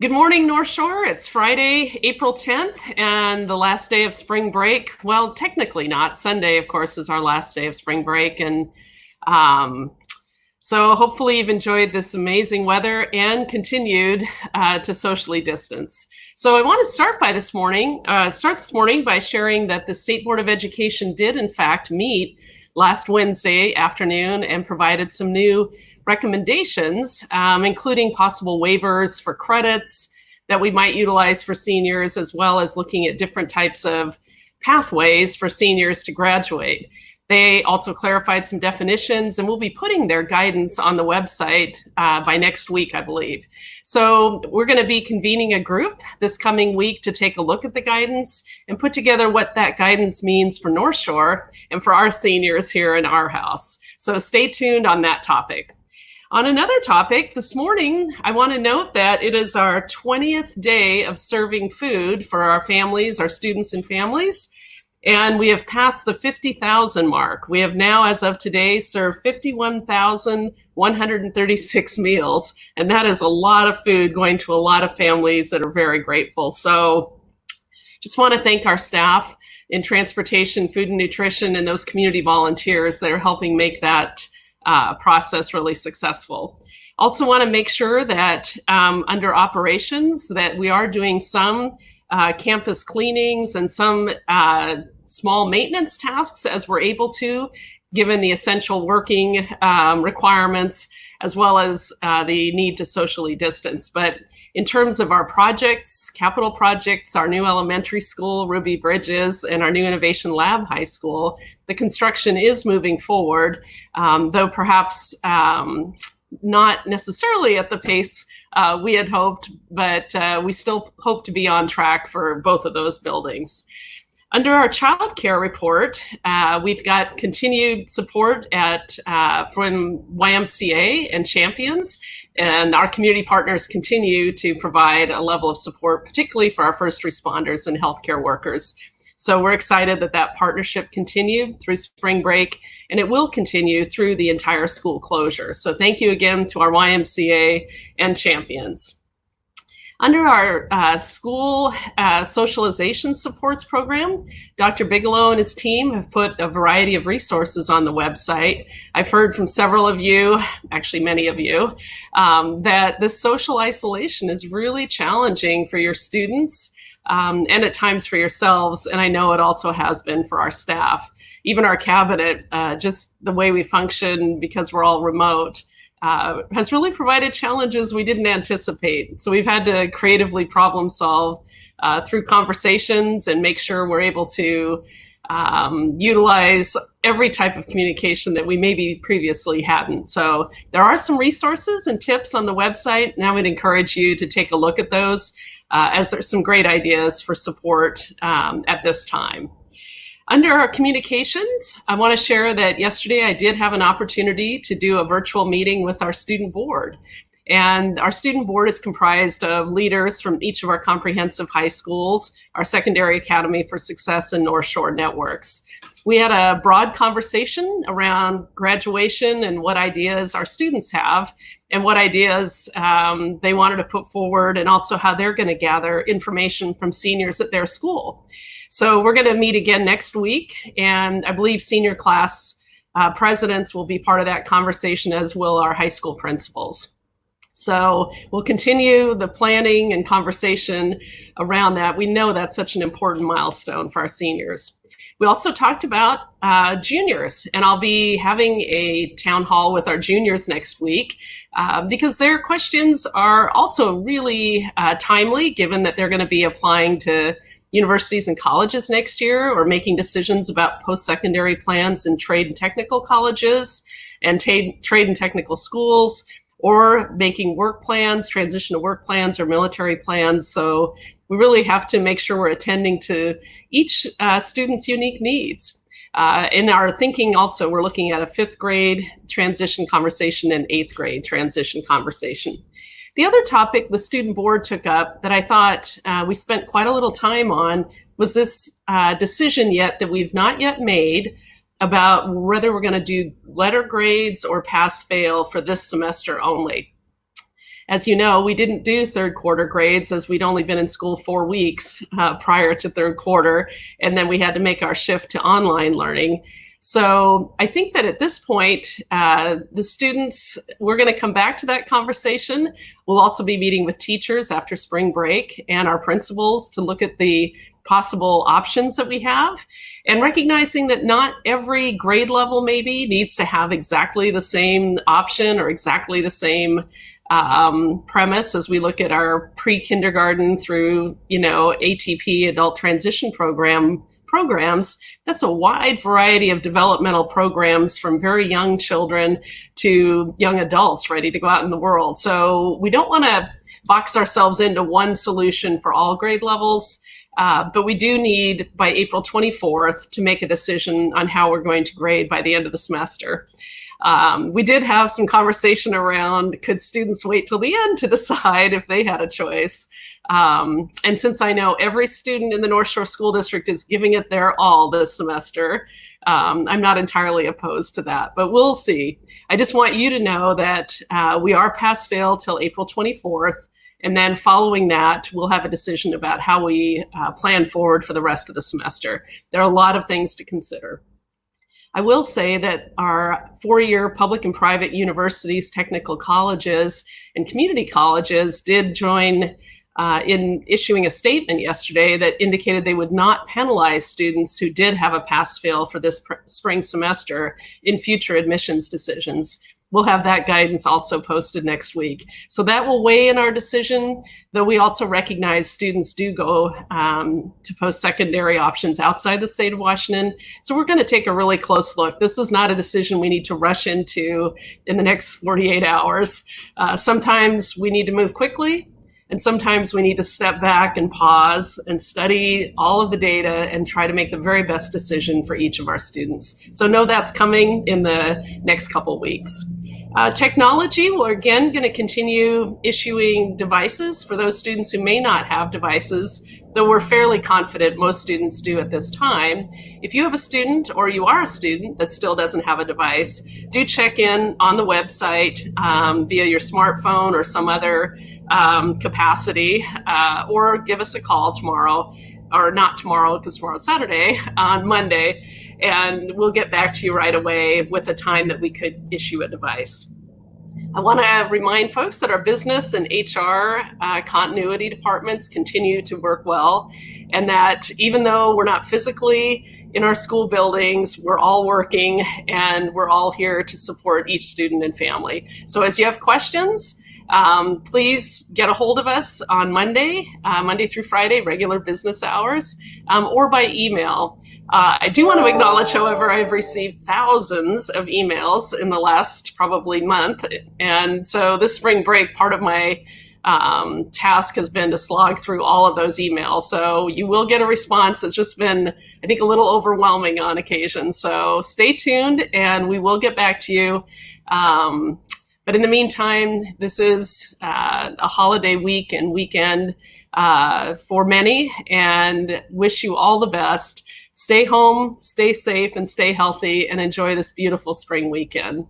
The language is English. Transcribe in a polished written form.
Good morning, North Shore. It's Friday, April 10th, and the last day of spring break. Well, technically not. Sunday, of course, is our last day of spring break. And um, so hopefully you've enjoyed this amazing weather and continued to socially distance. So I want to start this morning by sharing that the State Board of Education did, in fact, meet last Wednesday afternoon and provided some new recommendations, including possible waivers for credits that we might utilize for seniors, as well as looking at different types of pathways for seniors to graduate. They also clarified some definitions, and we'll be putting their guidance on the website by next week, I believe. So we're going to be convening a group this coming week to take a look at the guidance and put together what that guidance means for North Shore and for our seniors here in our house. So stay tuned on that topic. On another topic, this morning, I want to note that it is our 20th day of serving food for our families, our students and families, and we have passed the 50,000 mark. We have now, as of today, served 51,136 meals, and that is a lot of food going to a lot of families that are very grateful. So just want to thank our staff in transportation, food and nutrition, and those community volunteers that are helping make that process really successful. Also want to make sure that under operations that we are doing some campus cleanings and some small maintenance tasks as we're able to, given the essential working requirements, as well as the need to socially distance. But in terms of our projects, capital projects, our new elementary school, Ruby Bridges, and our new Innovation Lab High School, the construction is moving forward, though perhaps not necessarily at the pace we had hoped, but we still hope to be on track for both of those buildings. Under our child care report, we've got continued support from YMCA and Champions, and our community partners continue to provide a level of support, particularly for our first responders and healthcare workers. So we're excited that that partnership continued through spring break, and it will continue through the entire school closure. So thank you again to our YMCA and Champions. Under our school socialization supports program, Dr. Bigelow and his team have put a variety of resources on the website. I've heard from several of you, actually many of you, that this social isolation is really challenging for your students and at times for yourselves, and I know it also has been for our staff. Even our cabinet, just the way we function because we're all remote, has really provided challenges we didn't anticipate. So we've had to creatively problem solve through conversations and make sure we're able to utilize every type of communication that we maybe previously hadn't. So there are some resources and tips on the website, and I would encourage you to take a look at those as there's some great ideas for support at this time. Under our communications, I want to share that yesterday I did have an opportunity to do a virtual meeting with our student board. And our student board is comprised of leaders from each of our comprehensive high schools, our Secondary Academy for Success and North Shore networks. We had a broad conversation around graduation and what ideas our students have and what ideas they wanted to put forward, and also how they're going to gather information from seniors at their school. So we're going to meet again next week, and I believe senior class presidents will be part of that conversation, as will our high school principals. So we'll continue the planning and conversation around that. We know that's such an important milestone for our seniors. We also talked about juniors, and I'll be having a town hall with our juniors next week because their questions are also really timely, given that they're going to be applying to universities and colleges next year, or making decisions about post-secondary plans in trade and technical colleges and trade and technical schools, or making work plans, transition to work plans, or military plans. So we really have to make sure we're attending to each student's unique needs. In our thinking also, we're looking at a 5th grade transition conversation and 8th grade transition conversation. The other topic the student board took up that I thought we spent quite a little time on was this decision that we've not yet made about whether we're going to do letter grades or pass-fail for this semester only. As you know, we didn't do third quarter grades as we'd only been in school 4 weeks prior to third quarter, and then we had to make our shift to online learning. So I think that at this point, the students, we're going to come back to that conversation. We'll also be meeting with teachers after spring break and our principals to look at the possible options that we have, and recognizing that not every grade level maybe needs to have exactly the same option or exactly the same premise as we look at our pre-kindergarten through, ATP, adult transition programs. That's a wide variety of developmental programs from very young children to young adults ready to go out in the world. So we don't want to box ourselves into one solution for all grade levels. But we do need by April 24th to make a decision on how we're going to grade by the end of the semester. We did have some conversation around, could students wait till the end to decide if they had a choice? And since I know every student in the Northshore School District is giving it their all this semester, I'm not entirely opposed to that, but we'll see. I just want you to know that we are pass-fail till April 24th. And then following that, we'll have a decision about how we plan forward for the rest of the semester. There are a lot of things to consider. I will say that our four-year public and private universities, technical colleges, and community colleges did join in issuing a statement yesterday that indicated they would not penalize students who did have a pass-fail for this spring semester in future admissions decisions. We'll have that guidance also posted next week. So that will weigh in our decision, though we also recognize students do go to post-secondary options outside the state of Washington. So we're going to take a really close look. This is not a decision we need to rush into in the next 48 hours. Sometimes we need to move quickly, and sometimes we need to step back and pause and study all of the data and try to make the very best decision for each of our students. So know that's coming in the next couple weeks. Technology, we're again going to continue issuing devices for those students who may not have devices, though we're fairly confident most students do at this time. If you have a student or you are a student that still doesn't have a device, do check in on the website via your smartphone or some other capacity, or give us a call tomorrow, or not tomorrow because tomorrow's Saturday, on Monday, and we'll get back to you right away with a time that we could issue a device. I want to remind folks that our business and HR continuity departments continue to work well, and that even though we're not physically in our school buildings, we're all working and we're all here to support each student and family. So as you have questions, please get a hold of us on Monday through Friday, regular business hours, or by email. I do want to acknowledge, however, I've received thousands of emails in the last probably month. And so this spring break, part of my task has been to slog through all of those emails. So you will get a response. It's just been, I think, a little overwhelming on occasion. So stay tuned and we will get back to you. But in the meantime, this is a holiday week and weekend for many, and wish you all the best. Stay home, stay safe, and stay healthy, and enjoy this beautiful spring weekend.